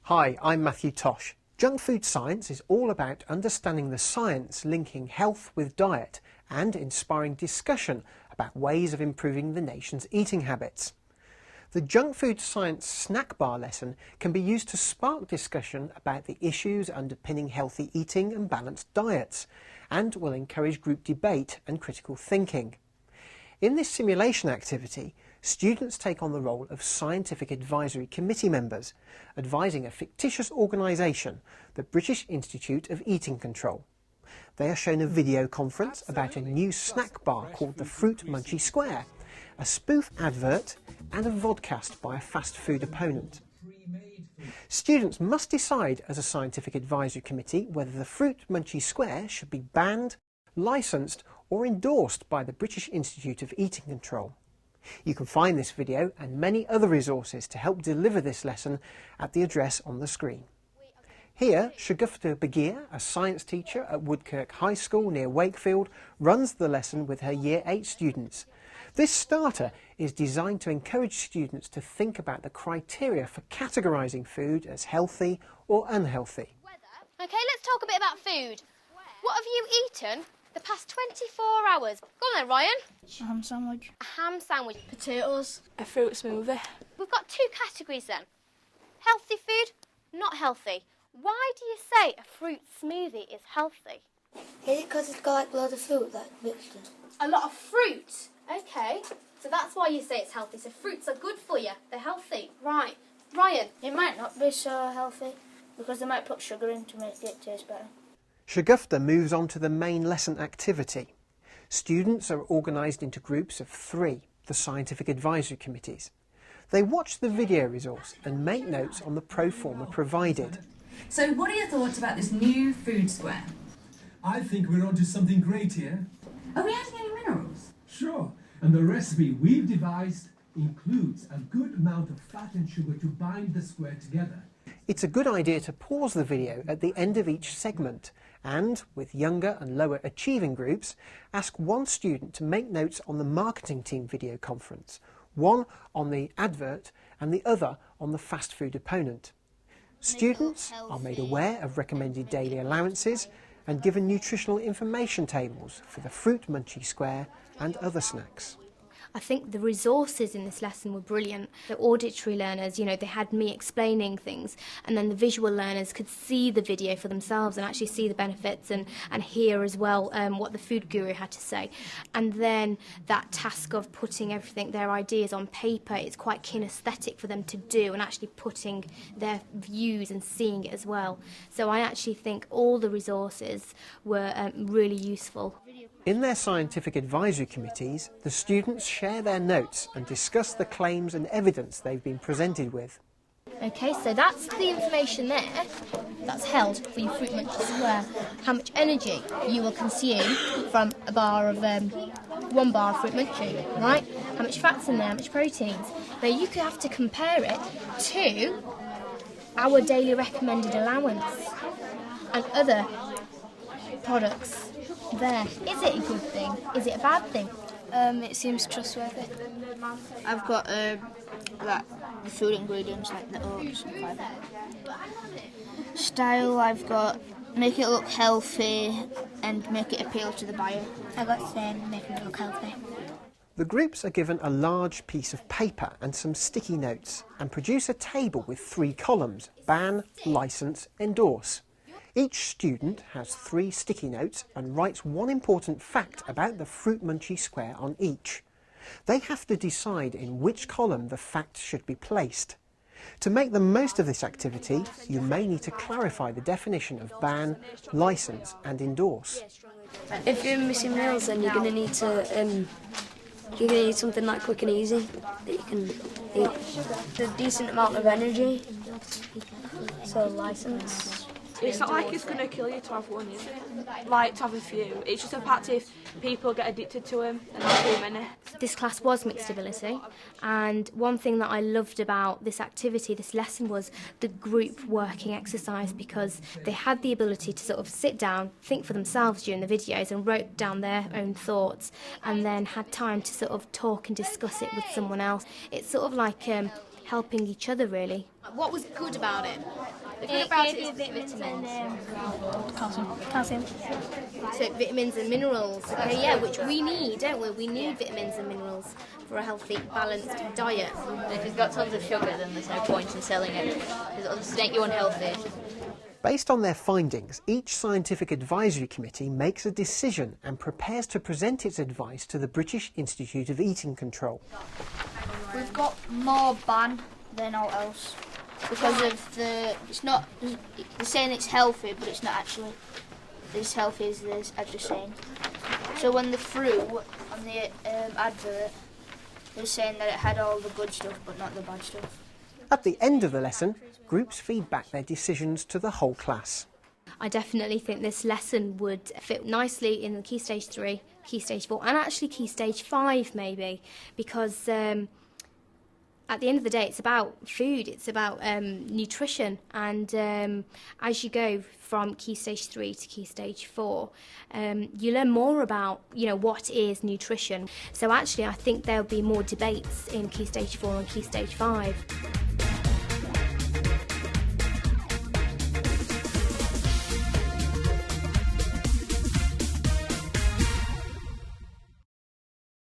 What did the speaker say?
Hi, I'm Matthew Tosh. Junk food science is all about understanding the science linking health with diet and inspiring discussion about ways of improving the nation's eating habits. The junk food science snack bar lesson can be used to spark discussion about the issues underpinning healthy eating and balanced diets, and will encourage group debate and critical thinking. In this simulation activity, students take on the role of scientific advisory committee members, advising a fictitious organisation, the British Institute of Eating Control. They are shown a video conference about a new snack bar called the Fruit Munchie Square, a spoof advert and a vodcast by a fast food opponent. Students must decide as a scientific advisory committee whether the Fruit Munchie Square should be banned, licensed or endorsed by the British Institute of Eating Control. You can find this video and many other resources to help deliver this lesson at the address on the screen. Here, Shagufta Bagir, a science teacher at Woodkirk High School near Wakefield, runs the lesson with her Year 8 students. This starter is designed to encourage students to think about the criteria for categorising food as healthy or unhealthy. OK, let's talk a bit about food. What have you eaten the past 24 hours? Go on then, Ryan. A ham sandwich. A ham sandwich. Potatoes. A fruit smoothie. We've got two categories then. Healthy food, not healthy. Why do you say a fruit smoothie is healthy? Is it because it's got like loads of fruit that mixed in? A lot of fruit? OK, so that's why you say it's healthy. So fruits are good for you. They're healthy. Right. Ryan? It might not be so healthy because they might put sugar in to make it taste better. Shagufta moves on to the main lesson activity. Students are organised into groups of 3, the scientific advisory committees. They watch the video resource and make notes on the pro forma provided. So what are your thoughts about this new food square? I think we're onto something great here. Are we adding any minerals? Sure, and the recipe we've devised includes a good amount of fat and sugar to bind the square together. It's a good idea to pause the video at the end of each segment and, with younger and lower achieving groups, ask one student to make notes on the marketing team video conference, one on the advert and the other on the fast food opponent. Students are made aware of recommended daily allowances and given nutritional information tables for the Fruit Munchie Square and other snacks. I think the resources in this lesson were brilliant. The auditory learners, they had me explaining things, and then the visual learners could see the video for themselves and actually see the benefits and hear as well what the food guru had to say. And then that task of putting everything, their ideas on paper, it's quite kinesthetic for them to do and actually putting their views and seeing it as well. So I actually think all the resources were really useful. In their scientific advisory committees, the students share their notes and discuss the claims and evidence they've been presented with. OK, so that's the information there that's held for your Fruit Munchie Square. How much energy you will consume from a bar of, 1 bar of Fruit Munchie, right? How much fat's in there, how much proteins. Now you could have to compare it to our daily recommended allowance and other products there. Is it a good thing? Is it a bad thing? It seems trustworthy. I've got like the food ingredients like the oats and like that. Style, I've got make it look healthy and make it appeal to the buyer. I got thin, making it look healthy. The groups are given a large piece of paper and some sticky notes and produce a table with 3 columns: ban, licence, endorse. Each student has 3 sticky notes and writes one important fact about the Fruit Munchie Square on each. They have to decide in which column the fact should be placed. To make the most of this activity, you may need to clarify the definition of ban, licence and endorse. If you're missing meals, then you're going to need something like quick and easy that you can eat. A decent amount of energy, so licence. It's not like it's going to kill you to have one, is it? Like, to have a few. It's just a fact if people get addicted to them and have too many. This class was mixed ability, and one thing that I loved about this activity, this lesson, was the group working exercise, because they had the ability to sort of sit down, think for themselves during the videos and wrote down their own thoughts, and then had time to sort of talk and discuss it with someone else. It's sort of like helping each other really. What was good about it? The good about it is vitamins. Calcium. So vitamins and minerals, okay, yeah, which we need, don't we? We need vitamins and minerals for a healthy, balanced diet. If it's got tons of sugar, then there's no point in selling it, because it'll just make you unhealthy. Based on their findings, each scientific advisory committee makes a decision and prepares to present its advice to the British Institute of Eating Control. We've got more ban than all else because of it's not, they're saying it's healthy, but it's not actually as healthy as they're actually saying. So when the fruit on the advert, they're saying that it had all the good stuff, but not the bad stuff. At the end of the lesson, groups feed back their decisions to the whole class. I definitely think this lesson would fit nicely in the Key Stage 3, Key Stage 4 and actually Key Stage 5 maybe, because at the end of the day it's about food, it's about nutrition, and as you go from Key Stage 3 to Key Stage 4 you learn more about what is nutrition. So actually I think there'll be more debates in Key Stage 4 and Key Stage 5.